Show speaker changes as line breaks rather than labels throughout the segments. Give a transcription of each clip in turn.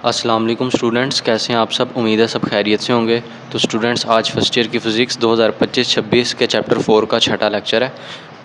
अस्सलाम वालेकुम स्टूडेंट्स, कैसे हैं आप सब। उम्मीद है सब खैरियत से होंगे। तो स्टूडेंट्स, आज फर्स्ट ईयर की फ़िज़िक्स 2025-26 के चैप्टर 4 का छठा लेक्चर है।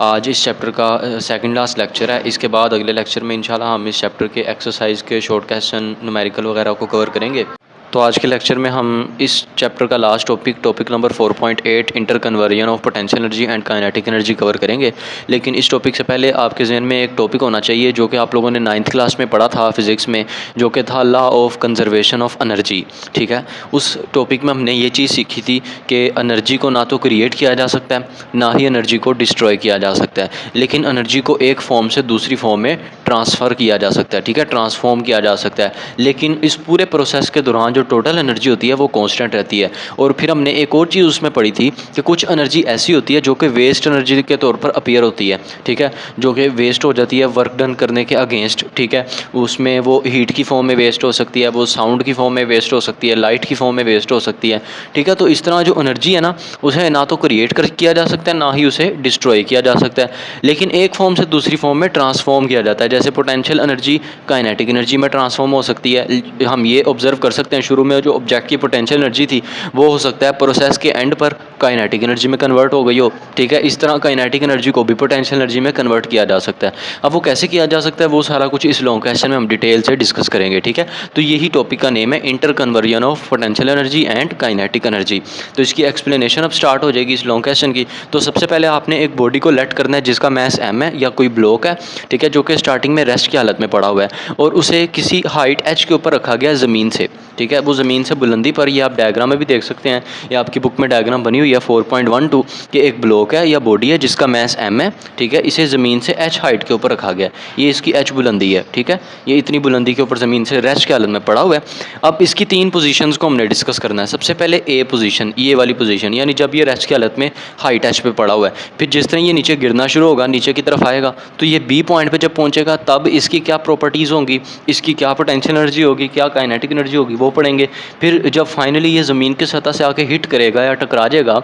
आज इस चैप्टर का सेकंड लास्ट लेक्चर है। इसके बाद अगले लेक्चर में इंशाल्लाह हम इस चैप्टर के एक्सरसाइज के शॉर्ट क्वेश्चन, न्यूमेरिकल वगैरह को कवर करेंगे। तो आज के लेक्चर में हम इस चैप्टर का last topic number 4.8 inter conversion of potential energy and kinetic energy cover करेंगे। लेकिन इस टॉपिक से पहले आपके जहन में एक टॉपिक होना चाहिए जो कि आप लोगों ने 9th क्लास में पढ़ा था फिज़िक्स में, जो कि था law of conservation of energy. ठीक है, उस टॉपिक में हमने ये चीज़ सीखी थी कि एनर्जी को ना तो क्रिएट किया जा सकता है, ना ही एनर्जी को डिस्ट्रॉय किया जा सकता है, लेकिन एनर्जी को एक फॉर्म से दूसरी फॉर्म में ट्रांसफ़र किया जा सकता है। ठीक है, ट्रांसफॉर्म किया जा सकता है। लेकिन इस पूरे प्रोसेस के दौरान जो टोटल एनर्जी होती है वो कांस्टेंट रहती है। और फिर हमने एक और चीज़ उसमें पढ़ी थी कि कुछ एनर्जी ऐसी होती है जो कि वेस्ट एनर्जी के तौर पर अपीयर होती है। ठीक है, जो कि वेस्ट हो जाती है वर्क डन करने के अगेंस्ट। ठीक है, उसमें वो हीट की फॉर्म में वेस्ट हो सकती है, वो साउंड की फॉर्म में वेस्ट हो सकती है, लाइट की फॉर्म में वेस्ट हो सकती है। ठीक है, तो इस तरह जो एनर्जी है ना, उसे ना तो क्रिएट किया जा सकता है, ना ही उसे डिस्ट्रॉय किया जा सकता है, लेकिन एक फॉर्म से दूसरी फॉर्म में ट्रांसफॉर्म किया जाता है। जैसे पोटेंशियल एनर्जी काइनेटिक एनर्जी में ट्रांसफॉर्म हो सकती है। हम ये ऑब्जर्व कर सकते हैं शुरू में जो ऑब्जेक्ट की पोटेंशियल एनर्जी थी वो हो सकता है प्रोसेस के एंड पर काइनेटिक एनर्जी में कन्वर्ट हो गई हो। ठीक है, इस तरह काइनेटिक एनर्जी को भी पोटेंशियल एनर्जी में कन्वर्ट किया जा सकता है। अब वो कैसे किया जा सकता है वो सारा कुछ इस लॉन्ग क्वेश्चन में हम डिटेल से डिस्कस करेंगे। ठीक है, तो यही टॉपिक का नेम है inter conversion of potential energy and kinetic energy. तो इसकी एक्सप्लेनेशन अब स्टार्ट हो जाएगी इस लॉन्ग क्वेश्चन की। तो सबसे पहले आपने एक बॉडी को लेट करना है जिसका मैस m है या कोई ब्लॉक है। ठीक है, जो कि स्टार्टिंग में रेस्ट की हालत में पड़ा हुआ है और उसे किसी हाइट h के ऊपर रखा गया ज़मीन से। ठीक है, वो ज़मीन से बुलंदी पर, ये आप डायग्राम में भी देख सकते हैं, ये आपकी बुक में डायग्राम बनी हुई है 4.12 कि एक ब्लॉक है या बॉडी है जिसका मैस m है। ठीक है, इसे ज़मीन से h हाइट के ऊपर रखा गया, ये इसकी h बुलंदी है। ठीक है, ये इतनी बुलंदी के ऊपर ज़मीन से रेस्ट की हालत में पड़ा हुआ है। अब इसकी तीन पोजीशंस को हमने डिस्कस करना है। सबसे पहले ए पोजीशन, ये वाली पोजीशन, यानी जब ये रेस्ट की हालत में हाइट h पे पड़ा हुआ है। फिर जिस तरह ये नीचे गिरना शुरू होगा, नीचे की तरफ आएगा, तो ये बी पॉइंट पे जब पहुंचेगा तब इसकी क्या प्रॉपर्टीज़ होंगी, इसकी क्या पोटेंशियल एनर्जी होगी, क्या काइनेटिक एनर्जी होगी, वो पढ़ेंगे। फिर जब फाइनली ये ज़मीन की सतह से आके हिट करेगा या टकरा जाएगा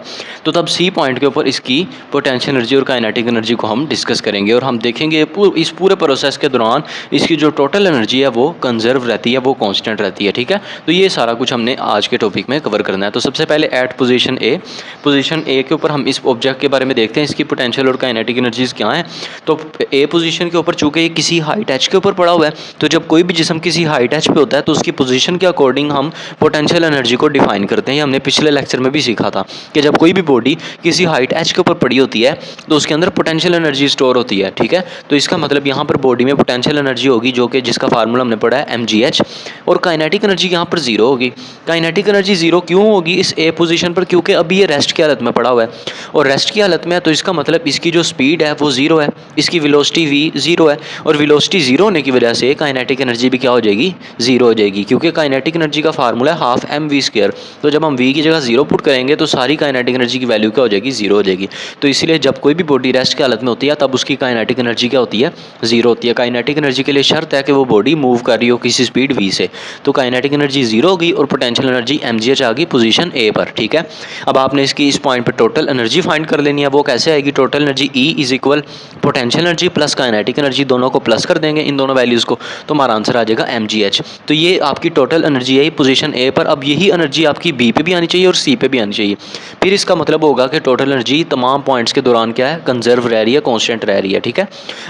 तो तब सी पॉइंट के ऊपर इसकी पोटेंशियल एनर्जी और काइनेटिक एनर्जी को हम डिस्कस करेंगे। और हम देखेंगे इस पूरे प्रोसेस के दौरान इसकी जो टोटल एनर्जी है वो कंजर्व रहती है, वो कांस्टेंट रहती है। ठीक है, तो ये सारा कुछ हमने आज के टॉपिक में कवर करना है। तो सबसे पहले एट पोजीशन ए के ऊपर हम इस ऑब्जेक्ट के बारे में देखते हैं, इसकी पोटेंशियल और काइनेटिक एनर्जीज क्या हैं। तो ए पोजीशन के ऊपर चूंकि ये किसी हाइट h के ऊपर पड़ा हुआ है, तो जब कोई भी जिस्म किसी हाइट h पे होता है तो उसकी पोजीशन के अकॉर्डिंग हम पोटेंशियल एनर्जी को डिफाइन करते हैं। ये हमने पिछले लेक्चर में भी सीखा था कि जब कोई भी बॉडी किसी हाइट h के ऊपर पड़ी होती है तो उसके अंदर पोटेंशियल एनर्जी स्टोर होती है। ठीक है, तो इसका मतलब यहाँ पर बॉडी में पोटेंशियल एनर्जी होगी जो कि जिसका फार्मूला हमने पढ़ा है mgh, और काइनेटिक एनर्जी यहाँ पर जीरो होगी। काइनेटिक एनर्जी जीरो क्यों होगी इस ए पोजीशन पर, क्योंकि अभी ये रेस्ट की हालत में पड़ा हुआ है और रेस्ट की हालत में है, तो इसका मतलब इसकी जो स्पीड है वो जीरो है, इसकी वेलोसिटी v जीरो है, और वेलोसिटी जीरो होने की वजह से काइनेटिक एनर्जी भी क्या हो जाएगी, जीरो हो जाएगी, क्योंकि काइनेटिक एनर्जी का फार्मूला है हाफ mv²। तो जब हम v की जगह जीरो पुट करेंगे तो सारी काइनेटिक एनर्जी की वैल्यू क्या हो जाएगी, जीरो हो जाएगी। तो इसीलिए जब कोई भी बॉडी रेस्ट की हालत में होती है तब उसकी काइनेटिक एनर्जी क्या होती है, जीरो होती है। काइनेटिक एनर्जी के लिए शर्त है कि वो बॉडी मूव कर रही हो किसी स्पीड v से। तो काइनेटिक एनर्जी जीरो होगी और पोटेंशियल एनर्जी mgh आ गई पोजीशन ए पर। ठीक है, अब आपने इसकी इस पॉइंट पर टोटल एनर्जी फाइंड कर लेनी है। वो कैसे आएगी, total energy E is equal potential energy plus kinetic energy, दोनों को प्लस कर देंगे इन दोनों वैल्यूज़ को, तो हमारा आंसर आ जाएगा mgh। तो ये आपकी टोटल एनर्जी है पोजीशन ए पर। अब यही एनर्जी आपकी बी पे भी आनी चाहिए और सी पे भी आनी चाहिए। फिर इसका मतलब होगा कि टोटल एनर्जी तमाम पॉइंट्स के दौरान क्या है, कंजर्व रह रही है, कांस्टेंट रह रही है। ठीक है,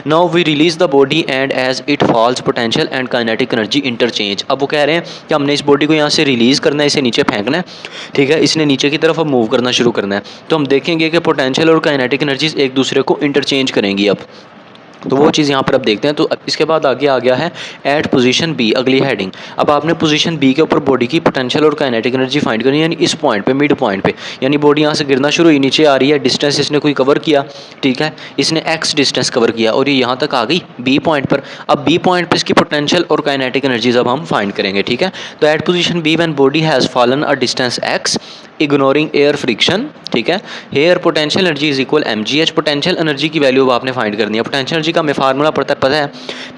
now we release the body and as it falls potential and kinetic energy interchange. अब वो कह रहे हैं कि हमने इस बॉडी को यहाँ से रिलीज़ करना है, इसे नीचे फेंकना है। ठीक है, इसने नीचे की तरफ अब मूव करना शुरू करना है, तो हम देखेंगे कि पोटेंशियल और काइनेटिक एनर्जीज एक दूसरे को इंटरचेंज करेंगी। अब तो वो चीज़ यहाँ पर अब देखते हैं। तो इसके बाद आगे आ गया है एट पोजीशन बी, अगली हेडिंग। अब आपने पोजीशन बी के ऊपर बॉडी की पोटेंशियल और काइनेटिक एनर्जी फाइंड करनी है, यानी इस पॉइंट पे, मिड पॉइंट पे, यानी बॉडी यहाँ से गिरना शुरू हुई, नीचे आ रही है, डिस्टेंस इसने कोई कवर किया। ठीक है, इसने x डिस्टेंस कवर किया और ये यहाँ तक आ गई बी पॉइंट पर। अब बी पॉइंट पर इसकी पोटेंशियल और काइनेटिक एनर्जीज अब हम फाइंड करेंगे। ठीक है, तो at position B when body has fallen a distance x ignoring air friction. ठीक है, here potential energy is equal mgh। Potential energy की वैल्यू आपने फाइंड करनी है। पोटेंशियल एनर्जी का हमें फार्मूला पता है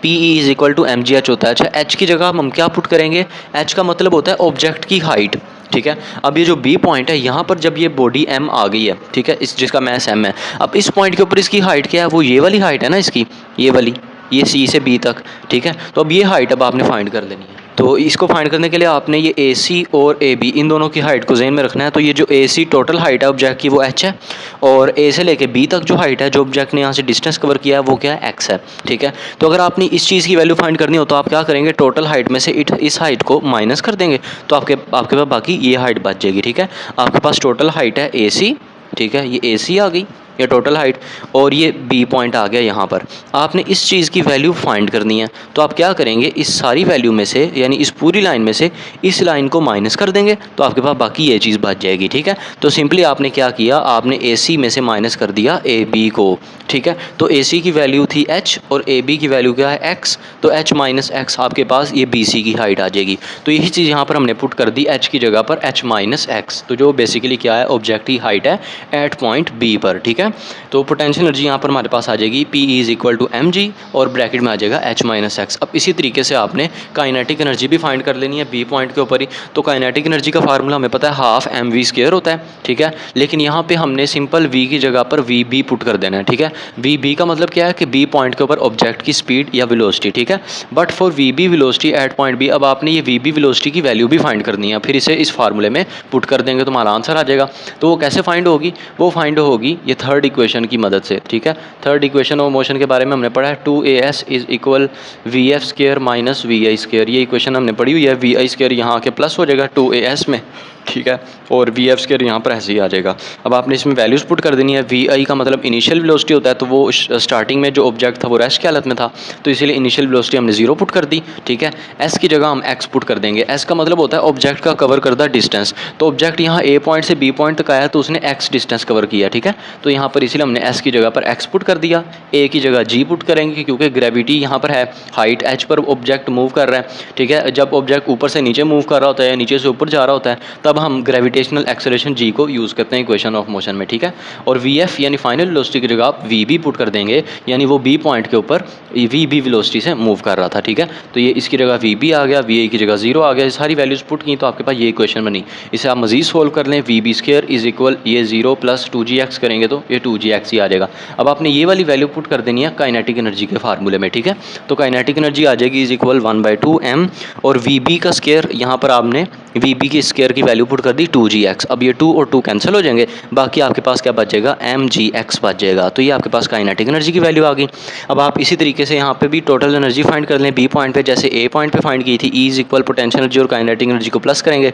PE is equal to mgh होता है। अच्छा, h की जगह हम क्या पुट करेंगे, h का मतलब होता है ऑब्जेक्ट की हाइट। ठीक है, अब ये जो बी पॉइंट है यहाँ पर जब ये बॉडी m आ गई है, ठीक है, इस जिसका मैस m है, अब इस पॉइंट के ऊपर इसकी हाइट क्या है, वो ये वाली हाइट है ना इसकी, ये वाली, ये C से B तक। ठीक है, तो अब ये हाइट अब आपने फाइंड कर लेनी है। तो इसको फाइंड करने के लिए आपने ये ए सी और ए बी इन दोनों की हाइट को ज़हन में रखना है। तो ये जो ए सी टोटल हाइट है ऑब्जेक्ट की वो एच है, और ए से लेके बी तक जो हाइट है जो ऑब्जेक्ट ने यहाँ से डिस्टेंस कवर किया है वो क्या है, एक्स है। ठीक है, तो अगर आपने इस चीज़ की वैल्यू फाइंड करनी हो तो आप क्या करेंगे, टोटल हाइट में से इस हाइट को माइनस कर देंगे, तो आपके पास बाकी ये हाइट बच जाएगी। ठीक है, आपके पास टोटल हाइट है ए सी, ठीक है, ये ए सी आ गई, ये टोटल हाइट, और ये बी पॉइंट आ गया यहाँ पर। आपने इस चीज़ की वैल्यू फाइंड करनी है, तो आप क्या करेंगे, इस सारी वैल्यू में से यानी इस पूरी लाइन में से इस लाइन को माइनस कर देंगे, तो आपके पास बाकी ये चीज़ बच जाएगी। ठीक है, तो सिंपली आपने क्या किया, आपने ए सी में से माइनस कर दिया ए बी को। ठीक है, तो ए सी की वैल्यू थी एच और ए बी की वैल्यू क्या है, एक्स, तो एच माइनस एक्स आपके पास ये बी सी की हाइट आ जाएगी। तो यही चीज़ यहाँ पर हमने पुट कर दी एच की जगह पर एच माइनस एक्स, तो जो बेसिकली क्या है, ऑब्जेक्ट की हाइट है एट पॉइंट बी पर। ठीक है, तो पोटेंशियल एनर्जी यहाँ पर हमारे पास आ जाएगी P is equal to M G, और ब्रैकेट में आ जाएगा एच माइनस एक्स। अब इसी तरीके से आपने काइनेटिक एनर्जी भी फाइंड कर लेनी है बी पॉइंट के ऊपर ही। तो काइनेटिक एनर्जी का फार्मूला हमें पता है हाफ एम वी स्क्वायर होता है। ठीक है, लेकिन यहाँ पे हमने सिंपल v की जगह पर वी बी पुट कर देना है। ठीक है, वी बी का मतलब क्या है कि बी पॉइंट के ऊपर ऑब्जेक्ट की स्पीड या वेलोसिटी। ठीक है, but for V B velocity at point B, अब आपने ये वी बी वेलोसिटी की वैल्यू भी फाइंड करनी है, फिर इसे इस फार्मूले में पुट कर देंगे तो हमारा आंसर आ जाएगा। तो वो कैसे फाइंड होगी, वो फाइंड होगी ये थर्ड इक्वेशन की मदद से। ठीक है, थर्ड इक्वेशन ऑफ मोशन के बारे में हमने पढ़ा है, 2as is equal V F square minus V I square. ये इक्वेशन हमने पढ़ी हुई है, वी आई स्क्र यहाँ आके प्लस हो जाएगा 2as में। ठीक है, और वी एफ स्क्र यहाँ पर ऐसे ही आ जाएगा। अब आपने इसमें वैल्यूज पुट कर देनी है। वी आई का मतलब इनिशियल वेलोसिटी होता है, तो वो स्टार्टिंग में जो ऑब्जेक्ट था वो रेस्ट की हालत में था, तो इसीलिए इनिशियल वेलोसिटी हमने 0 पुट कर दी। ठीक है, एस की जगह हम एक्स पुट कर देंगे। एस का मतलब होता है ऑब्जेक्ट का कवर करदा डिस्टेंस, तो ऑब्जेक्ट यहाँ ए पॉइंट से बी पॉइंट तक आया तो उसने एक्स डिस्टेंस कवर किया। ठीक है, तो यहाँ पर इसीलिए हमने एस की जगह पर एक्स पुट कर दिया, ए की जगह जी पुट करेंगे क्योंकि ग्रेविटी यहाँ पर है, हाइट एच पर ऑब्जेक्ट मूव कर रहा है। ठीक है, जब ऑब्जेक्ट ऊपर से नीचे मूव कर रहा होता है या नीचे से ऊपर जा रहा होता है तब हम ग्रेविटेशनल एक्सेलरेशन जी को यूज़ करते हैं इक्वेशन ऑफ मोशन में। ठीक है, और वी एफ यानी फाइनल वेलोसिटी की जगह आप वी बी पुट कर देंगे, यानी वो बी पॉइंट के ऊपर वी बी वेलोसिटी से मूव कर रहा था। ठीक है, तो ये इसकी जगह वी बी आ गया, वी ए की जगह 0 आ गया, सारी वैल्यूज पुट की तो आपके पास ये इक्वेशन बनी। इसे आप मजीद सोल्व कर लें, V B square is equal ये 0 प्लस 2gx करेंगे तो ये 2gx ही आ जाएगा। अब आपने ये वाली वैल्यू पुट कर देनी है काइनेटिक एनर्जी के फार्मूले में। ठीक है, तो काइनेटिक एनर्जी आ जाएगी इज इक्वल 1/2 m, और वी बी का स्क्वायर यहाँ पर आपने वी बी की स्क्वायर की वैल्यू पुट कर दी 2gx। अब ये 2 और 2 कैंसिल हो जाएंगे, बाकी आपके पास क्या बचेगा, mgx बच जाएगा। तो ये आपके पास काइनेटिक एनर्जी की वैल्यू आ गई। अब आप इसी तरीके से यहाँ पे भी टोटल एनर्जी फाइंड कर लें बी पॉइंट पे, जैसे ए पॉइंट पे फाइंड की थी, ई इज इक्वल पोटेंशियल एनर्जी और काइनेटिक एनर्जी को प्लस करेंगे।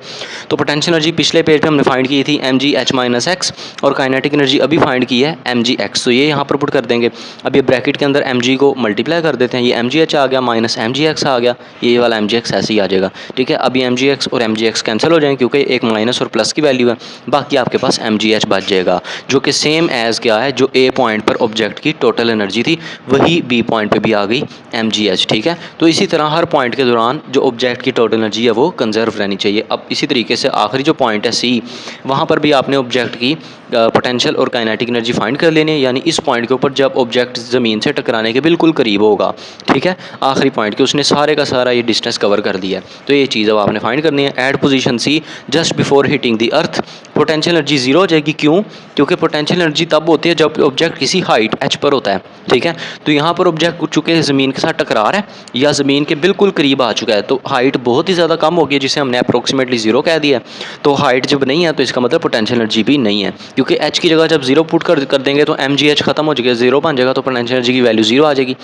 तो पोटेंशियल एनर्जी पिछले पेज पे हमने फाइंड की थी mgh माइनस एक्स, और काइनेटिक एनर्जी अभी फाइंड की है mgx, तो ये यहाँ पर पुट कर देंगे। अब ये ब्रैकेट के अंदर mg को मल्टीप्लाई कर देते हैं, ये mgh आ गया माइनस mgx आ गया, ये वाला mgx ऐसे ही आ जाएगा। ठीक है, अब ये mgx और mgx कैंसिल हो जाएंगे क्योंकि एक माइनस और प्लस की वैल्यू है, बाकी आपके पास mgh बच जाएगा, जो कि सेम एज क्या है, जो ए पॉइंट पर ऑब्जेक्ट की टोटल एनर्जी थी वही बी पॉइंट पे भी आ गई mgh। ठीक है, तो इसी तरह हर पॉइंट के दौरान जो ऑब्जेक्ट की टोटल एनर्जी है वो कंजर्व रहनी चाहिए। अब इसी तरीके से आखिरी जो पॉइंट है सी, वहाँ पर भी आपने ऑब्जेक्ट की पोटेंशियल और काइनेटिक एनर्जी फाइंड कर लेनी है, यानी इस पॉइंट के ऊपर जब ऑब्जेक्ट ज़मीन से टकराने के बिल्कुल करीब होगा। ठीक है, आखिरी पॉइंट के उसने सारे का सारा ये डिस्टेंस कवर कर दिया है, तो ये चीज़ अब आपने फाइंड करनी है। At position C just before hitting the earth, potential energy 0 हो जाएगी। क्यों? क्योंकि पोटेंशियल एनर्जी तब होती है जब ऑब्जेक्ट किसी हाइट h पर होता है। ठीक है, तो यहाँ पर ऑब्जेक्ट चूँकि ज़मीन के साथ टकरा रहा है या ज़मीन के बिल्कुल करीब आ चुका है, तो हाइट बहुत ही ज़्यादा कम होगी, जिसे हमने अप्रोक्सीमेटली 0 कह दिया। तो हाइट जब नहीं है तो इसका मतलब पोटेंशियल एनर्जी भी नहीं है, क्योंकि h की जगह जब 0 पुट कर देंगे तो mgh खत्म हो जाएगा, 0 बन जाएगा, तो पोटेंशियल एनर्जी की वैल्यू 0 आ जाएगी।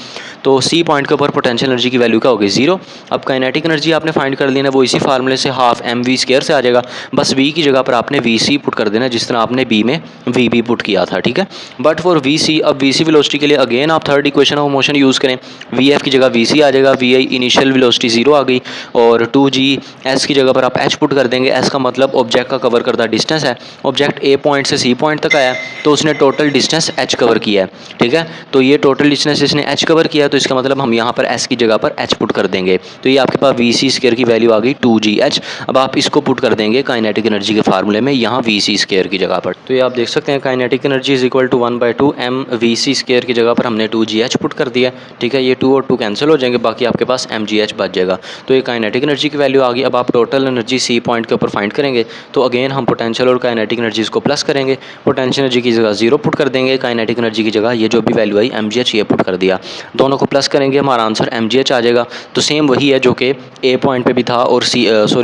तो सी पॉइंट के ऊपर पोटेंशियल एनर्जी की वैल्यू क्या होगी, 0। अब काइनेटिक एनर्जी आपने फाइंड कर लेना, वो इसी फार्मूले से हाफ एम वी स्क्वायर से आ जाएगा, बस v की जगह पर आपने वी सी पुट कर देना जिस तरह आपने b में वी बी पुट किया था। ठीक है, बट फॉर वी सी, अब वी सी वेलोसिटी के लिए अगेन आप third equation of motion use करें, वी एफ की जगह वी सी आ जाएगा, वी आई इनिशियल वेलोसिटी 0 आ गई, और 2g एस की जगह पर आप h पुट कर देंगे। एस का मतलब ऑब्जेक्ट का कवर करता डिस्टेंस है, ऑब्जेक्ट ए पॉइंट से सी पॉइंट तक आया तो उसने टोटल डिस्टेंस h कवर किया है। ठीक है, तो ये टोटल डिस्टेंस इसने h कवर किया, तो इसका मतलब हम यहाँ पर s की जगह पर h पुट कर देंगे, तो ये आपके पास वी सी स्क्वायर की वैल्यू आ गई 2gh। अब आप इसको पुट कर देंगे काइनेटिक एनर्जी के फार्मूले में, यहाँ वी सी स्क्वायर की जगह पर। तो ये आप देख सकते हैं kinetic energy is equal to 1/2 m V C square की जगह पर हमने 2gh पुट कर दिया, ठीक है। ये 2 और 2 कैंसिल हो जाएंगे, बाकी आपके पास mgh बच जाएगा। तो ये काइनेटिक एनर्जी की वैल्यू आ गई। अब आप टोटल एनर्जी सी पॉइंट के ऊपर फाइंड करेंगे, तो अगेन हम पोटेंशियल और काइनेटिक एनर्जीज को प्लस करेंगे। पोटेंशियल एनर्जी की जगह 0 पुट कर देंगे, काइनेटिक एनर्जी की जगह ये जो भी वैल्यू आई mgh ये पुट कर दिया। दोनों को प्लस करेंगे, हमारा आंसर mgh आ जाएगा। तो सेम वही है जो कि ए पॉइंट पे भी था और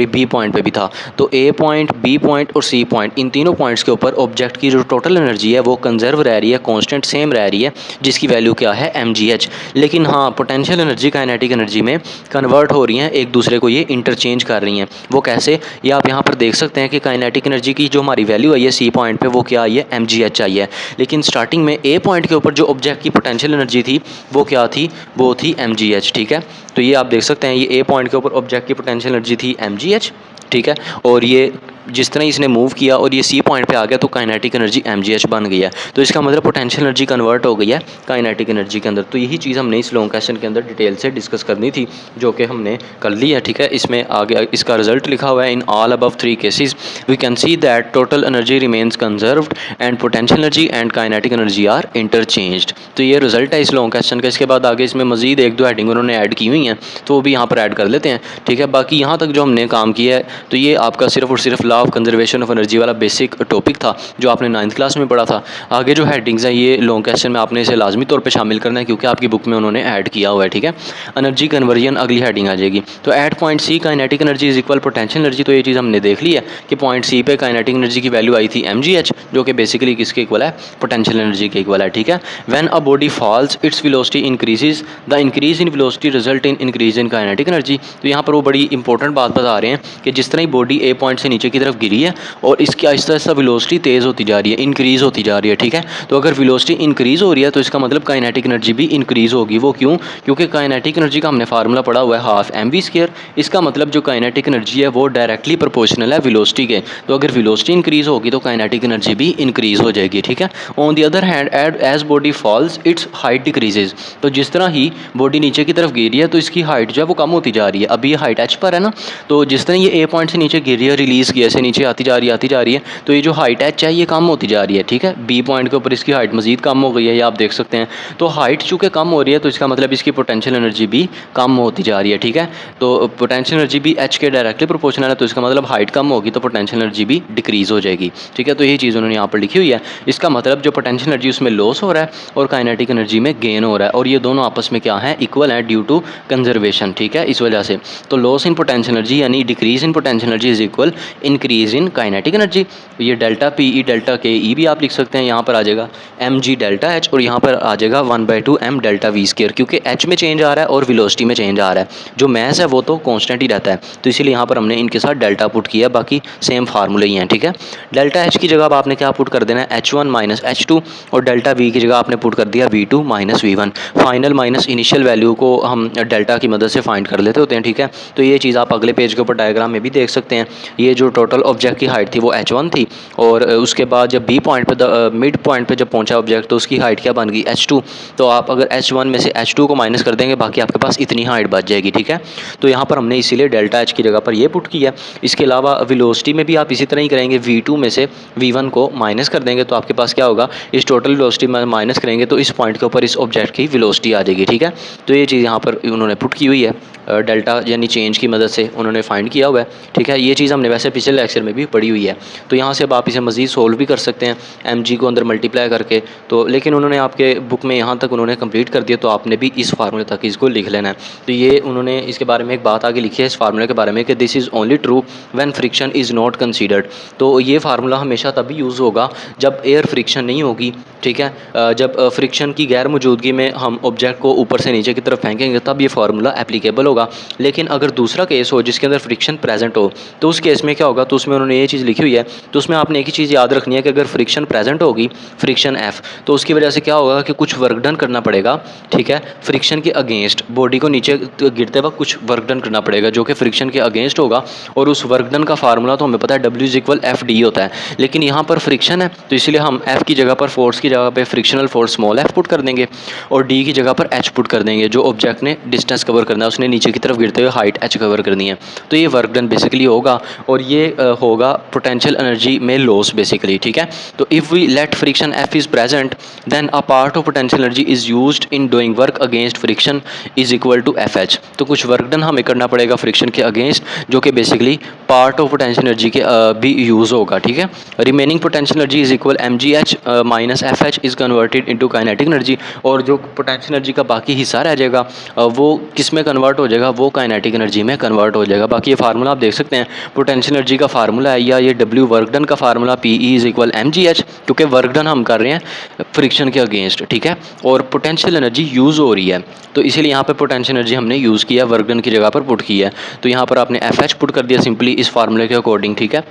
बी पॉइंट पे भी था। तो ए पॉइंट, बी पॉइंट और सी पॉइंट, इन तीनों पॉइंट्स के ऊपर ऑब्जेक्ट की जो टोटल एनर्जी है वो कंजर्व रह रही है, कांस्टेंट सेम रह रही है, जिसकी वैल्यू क्या है mgh। लेकिन हाँ, पोटेंशियल एनर्जी काइनेटिक एनर्जी में कन्वर्ट हो रही हैं, एक दूसरे को ये इंटरचेंज कर रही हैं। वो कैसे, ये आप यहाँ पर देख सकते हैं कि काइनेटिक एनर्जी की जो हमारी वैल्यू आई है सी पॉइंट पे वो क्या आई है, mgh आई है। लेकिन स्टार्टिंग में ए पॉइंट के ऊपर जो ऑब्जेक्ट की पोटेंशियल एनर्जी थी वो क्या थी, वो थी mgh, ठीक है। तो ये आप देख सकते हैं, ये ए पॉइंट के ऊपर ऑब्जेक्ट की पोटेंशियल एनर्जी थी mgh, ठीक है। और ये जिस तरह इसने मूव किया और ये सी पॉइंट पे आ गया तो काइनेटिक एनर्जी mgh बन गई है। तो इसका मतलब पोटेंशियल एनर्जी कन्वर्ट हो गई है काइनेटिक एनर्जी के अंदर। तो यही चीज़ हमने इस लॉन्ग क्वेश्चन के अंदर डिटेल से डिस्कस करनी थी, जो कि हमने कर ली है, ठीक है। इसमें आगे इसका रिजल्ट लिखा हुआ है, in all above 3 cases we can see that total energy remains conserved and potential energy and kinetic energy are interchanged. तो ये रिजल्ट है इस लॉन्ग क्वेश्चन का। इसके बाद आगे इसमें मजीद 1-2 हेडिंग उन्होंने ऐड की हुई हैं, तो वो भी यहाँ पर ऐड कर लेते हैं, ठीक है। बाकी यहाँ तक जो हमने काम किया है, तो ये आपका सिर्फ और सिर्फ law of conservation of energy वाला बेसिक टॉपिक था जो आपने 9th क्लास में पढ़ा था। आगे जो हेडिंग्स हैं ये लॉन्ग क्वेश्चन में आपने इसे लाजमी तौर पे शामिल करना है, क्योंकि आपकी बुक में उन्होंने ऐड किया हुआ है, ठीक है। एनर्जी कन्वर्जन अगली हेडिंग आ जाएगी। तो at point C kinetic energy is equal potential energy. तो ये चीज़ हमने देख ली है कि पॉइंट सी पे काइनेटिक एनर्जी की वैल्यू आई थी mgh, जो कि बेसिकली किसके इक्वल है, पोटेंशियल एनर्जी के इक्वल है, ठीक है। When a body falls its velocity increases, the increase in velocity result in increase in kinetic energy. तो यहाँ पर वो बड़ी इंपॉर्टेंट बात बता रहे हैं कि जिस तरह ही बॉडी ए पॉइंट से नीचे की तरफ गिरी है और इसकी आहिस्ता आहिस्ता वेलोसिटी तेज़ होती जा रही है, इंक्रीज़ होती जा रही है, ठीक है। तो अगर वेलोसिटी इंक्रीज़ हो रही है तो इसका मतलब काइनेटिक एनर्जी भी इंक्रीज़ होगी। वो क्यों, क्योंकि काइनेटिक एनर्जी का हमने फार्मूला पढ़ा हुआ है हाफ mv²। इसका मतलब जो काइनेटिक एनर्जी है वो डायरेक्टली प्रोपोर्शनल है वेलोसिटी के। तो अगर वेलोसिटी इंक्रीज़ होगी तो काइनेटिक एनर्जी भी इंक्रीज़ हो जाएगी, ठीक है। On the other hand as body falls its height decreases. तो जिस तरह ही बॉडी नीचे की तरफ गिर रही है तो इसकी हाइट जो है वो कम होती जा रही है। अभी ये हाइट h पर है ना, तो जिस तरह ये ए पॉइंट से नीचे गिर रही है, रिलीज़ किया से नीचे आती जा रही है, तो ये जो हाइट h है ये कम होती जा रही है, ठीक है। बी पॉइंट के ऊपर इसकी हाइट मजीद कम हो गई है, ये आप देख सकते हैं। तो हाइट चूँकि कम हो रही है तो इसका मतलब इसकी पोटेंशियल एनर्जी भी कम होती जा रही है, ठीक है। तो पोटेंशियल एनर्जी भी h के डायरेक्टली प्रोपोर्शनल है, तो इसका मतलब हाइट कम होगी तो पोटेंशियल एनर्जी भी डिक्रीज़ हो जाएगी, ठीक है। तो यही चीज़ उन्होंने यहाँ पर लिखी हुई है। इसका मतलब जो पोटेंशियल एनर्जी उसमें लॉस हो रहा है और काइनेटिक एनर्जी में गेन हो रहा है, और ये दोनों आपस में क्या है, इक्वल है ड्यू टू कंजर्वेशन, ठीक है। इस वजह से तो लॉस इन पोटेंशियल एनर्जी यानी decrease in potential energy is equal increase in kinetic energy. ये डेल्टा पी ई डेल्टा के ई भी आप लिख सकते हैं, यहाँ पर आ जाएगा mg डेल्टा h और यहाँ पर आ जाएगा 1/2 m डेल्टा v², क्योंकि h में चेंज आ रहा है और वेलोसिटी में चेंज आ रहा है। जो मैस है वो तो कांस्टेंट ही रहता है, तो इसीलिए यहाँ पर हमने इनके साथ डेल्टा पुट किया, बाकी सेम फार्मूले ही हैं, ठीक है। डेल्टा h की जगह अब आपने क्या पुट कर देना है, h1 माइनस h2, और डेल्टा v की जगह आपने पुट कर दिया v2 minus v1। Final minus initial value को हम डेल्टा की मदद से फाइंड कर लेते होते हैं, ठीक है। तो ये चीज़ आप अगले पेज के ऊपर डायग्राम में भी देख सकते हैं। ये जो टोटल ऑब्जेक्ट की हाइट थी वो h1 थी, और उसके बाद जब बी पॉइंट पे मिड पॉइंट पे जब पहुंचा ऑब्जेक्ट तो उसकी हाइट क्या बन गई, h2। तो आप अगर h1 में से h2 को माइनस कर देंगे, बाकी आपके पास इतनी हाइट बच जाएगी, ठीक है। तो यहाँ पर हमने इसीलिए डेल्टा h की जगह पर ये पुट किया। इसके अलावा वेलोसिटी में भी आप इसी तरह ही करेंगे, v2 में से v1 को माइनस कर देंगे तो आपके पास क्या होगा, इस टोटल वेलोसिटी में माइनस करेंगे तो इस पॉइंट के ऊपर इस ऑब्जेक्ट की वेलोसिटी आ जाएगी, ठीक है। तो ये चीज़ यहाँ पर उन्होंने पुट की हुई है, डेल्टा यानी चेंज की मदद से उन्होंने फाइंड किया हुआ है, ठीक है। ये चीज़ हमने वैसे पिछले लेक्चर में भी पढ़ी हुई है। तो यहाँ से अब आप इसे मज़ीद सोल्व भी कर सकते हैं mg को अंदर मल्टीप्लाई करके। तो लेकिन उन्होंने आपके बुक में यहाँ तक उन्होंने कंप्लीट कर दिया, तो आपने भी इस फार्मूले तक इसको लिख लेना है। तो ये उन्होंने इसके बारे में एक बात आगे लिखी है इस फार्मूले के बारे में कि this is only true when friction is not considered. तो ये फार्मूला हमेशा तभी यूज़ होगा जब एयर फ्रिक्शन नहीं होगी, ठीक है। जब फ्रिक्शन की गैर मौजूदगी में हम ऑब्जेक्ट को ऊपर से नीचे की तरफ फेंकेंगे तब ये फार्मूला एप्लीकेबल होगा। लेकिन अगर दूसरा केस हो जिसके अंदर फ्रिक्शन प्रेजेंट हो तो उस केस में क्या होगा, तो उसमें उन्होंने ये चीज़ लिखी हुई है। तो उसमें आपने एक ही चीज़ याद रखनी है कि अगर फ्रिक्शन प्रेजेंट होगी, फ्रिक्शन F, तो उसकी वजह से क्या होगा कि कुछ वर्क डन करना पड़ेगा, ठीक है। फ्रिक्शन के अगेंस्ट बॉडी को नीचे गिरते वक्त कुछ वर्क डन करना पड़ेगा जो कि फ्रिक्शन के अगेंस्ट होगा, और उस वर्क डन का फार्मूला तो हमें पता है W=FD होता है। लेकिन यहाँ पर फ्रिक्शन है तो इसलिए हम F की जगह पर, फोर्स की जगह पर frictional force small f put कर देंगे और D की जगह पर H पुट कर देंगे। जो ऑब्जेक्ट ने डिस्टेंस कवर करना है, उसने नीचे की तरफ गिरते हुए हाइट H कवर करनी है, तो ये वर्क डन बेसिकली होगा। और ये होगा पोटेंशियल एनर्जी में लॉस बेसिकली, ठीक है। तो if we let friction F is present then a part of potential energy is used in doing work against friction is equal to F H. तो कुछ वर्क डन हमें करना पड़ेगा friction के अगेंस्ट, जो कि basically part of potential energy के भी यूज़ होगा, ठीक है। Remaining potential energy is equal M G H minus F H is converted into kinetic energy. और जो पोटेंशियल एनर्जी का बाकी हिस्सा रह जाएगा वो किस में कन्वर्ट हो जाएगा, वो काइनेटिक एनर्जी में कन्वर्ट हो जाएगा। बाकी ये फार्मूला आप देख सकते हैं, पोटेंशियल एनर्जी का फार्मूला है या ये डब्ल्यू वर्क डन का formula P E is equal M G H, क्योंकि वर्क डन हम कर रहे हैं फ्रिक्शन के अगेंस्ट, ठीक है। और पोटेंशियल एनर्जी यूज़ हो रही है, तो इसीलिए यहाँ पे पोटेंशियल एनर्जी हमने यूज़ किया, वर्क डन की जगह पर पुट किया है। तो यहाँ पर आपने एफ एच पुट कर दिया सिंपली इस फार्मूले के अकॉर्डिंग, ठीक है।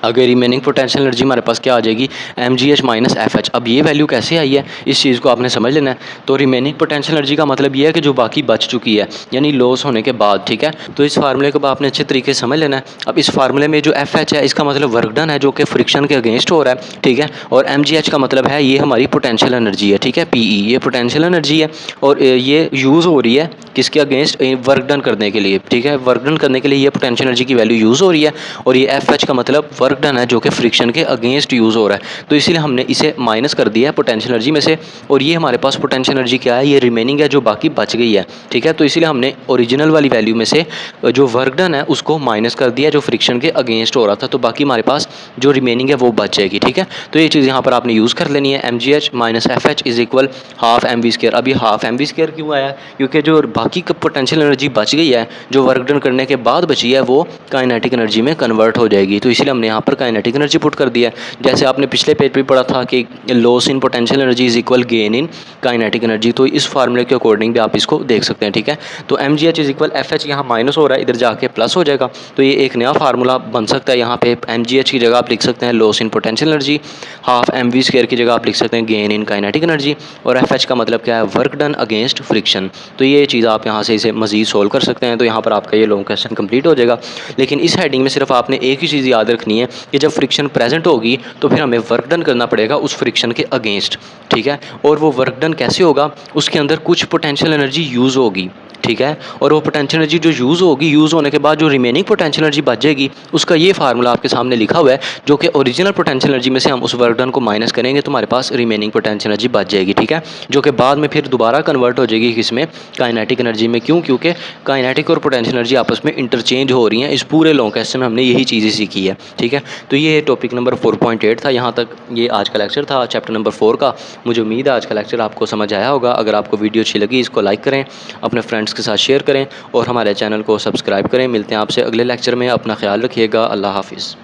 अगर रिमेनिंग पोटेंशियल एनर्जी हमारे पास क्या आ जाएगी, M G H minus F H. अब ये वैल्यू कैसे आई है, इस चीज़ को आपने समझ लेना है। तो रिमेनिंग पोटेंशियल एनर्जी का मतलब ये है कि जो बाकी बच चुकी है, यानी लॉस होने के बाद, ठीक है। तो इस फार्मूले को आपने अच्छे तरीके से समझ लेना है। अब इस फार्मूले में जो एफ एच है इसका मतलब वर्क डन है, जो कि फ्रिक्शन के अगेंस्ट हो रहा है, ठीक है। और एम जी एच का मतलब है ये हमारी पोटेंशियल एनर्जी है, ठीक है। पी ई ये पोटेंशियल एनर्जी है और ये यूज़ हो रही है किसके अगेंस्ट, वर्क डन करने के लिए, ठीक है। वर्क डन करने के लिए ये पोटेंशियल एनर्जी की वैल्यू यूज़ हो रही है और ये एफ एच का मतलब वर्क डन है, जो कि फ्रिक्शन के अगेंस्ट यूज़ हो रहा है। तो इसीलिए हमने इसे माइनस कर दिया है पोटेंशियल एनर्जी में से, और ये हमारे पास पोटेंशियल एनर्जी क्या है, ये रिमेनिंग है जो बाकी बच गई है, ठीक है। तो इसीलिए हमने ओरिजिनल वाली वैल्यू में से जो वर्क डन है उसको माइनस कर दिया जो फ्रिक्शन के अगेंस्ट हो रहा था, तो बाकी हमारे पास जो रिमेनिंग है वो बच जाएगी, ठीक है। तो ये चीज़ यहाँ पर आपने यूज़ कर लेनी है, M G H minus F H is equal half M V square. अभी हाफ एम वी स्केयर क्यों आया, क्योंकि जो बाकी पोटेंशियल एनर्जी बच गई है, जो वर्क डन करने के बाद बची है, वो काइनेटिक एनर्जी में कन्वर्ट हो जाएगी। तो इसीलिए हमने यहाँ पर काइनेटिक एनर्जी पुट कर दिया है। जैसे आपने पिछले पेज पे पढ़ा था कि loss in potential energy is equal gain in kinetic energy, तो इस फार्मूले के अकॉर्डिंग भी आप इसको देख सकते हैं, ठीक है। तो M G H is equal F H यहाँ माइनस हो रहा है, इधर जाके प्लस हो जाएगा, तो ये एक नया फार्मूला बन सकता है। यहाँ पे एम जी एच की जगह आप लिख सकते हैं loss in potential energy, half M V square की जगह आप लिख सकते हैं गेन इन काइनेटिक एनर्जी, और एफ एच का मतलब क्या है, वर्क डन अगेंस्ट फ्रिक्शन। तो ये चीज़ आप यहाँ से इसे मजीद सोल्व कर सकते हैं। तो यहाँ पर आपका ये लॉन्ग क्वेश्चन कंप्लीट हो जाएगा। लेकिन इस हेडिंग में सिर्फ आपने एक ही चीज़ याद रखनी है कि जब फ्रिक्शन प्रेजेंट होगी तो फिर हमें वर्क डन करना पड़ेगा उस फ्रिक्शन के अगेंस्ट, ठीक है। और वो वर्क डन कैसे होगा, उसके अंदर कुछ पोटेंशियल एनर्जी यूज़ होगी, ठीक है। और वो पोटेंशियल एनर्जी जो यूज़ होगी, यूज़ होने के बाद जो रिमेनिंग पोटेंशियल एनर्जी बचेगी, उसका ये फार्मूला आपके सामने लिखा हुआ है, जो कि ओरिजिनल पोटेंशियल एनर्जी में से हम उस वर्क डन को माइनस करेंगे तो हमारे पास रिमेनिंग पोटेंशियल एनर्जी बच जाएगी, ठीक है। जो कि बाद में फिर दोबारा कन्वर्ट हो जाएगी किसमें, काइनेटिक एनर्जी में। क्यों, क्योंकि काइनेटिक और पोटेंशियल एनर्जी आपस में इंटरचेंज हो रही हैं। इस पूरे लॉन्ग क्वेश्चन में हमने यही चीज़ें सीखी है, ठीक है। तो ये टॉपिक नंबर 4.8 था। यहाँ तक ये आज का लेक्चर था चैप्टर नंबर 4 का। मुझे उम्मीद है आज का लेक्चर आपको समझ आया होगा। अगर आपको वीडियो अच्छी लगी इसको लाइक करें, अपने फ्रेंड्स के साथ शेयर करें और हमारे चैनल को सब्सक्राइब करें। मिलते हैं आपसे अगले लेक्चर में। अपना ख्याल रखिएगा। अल्लाह हाफिज़।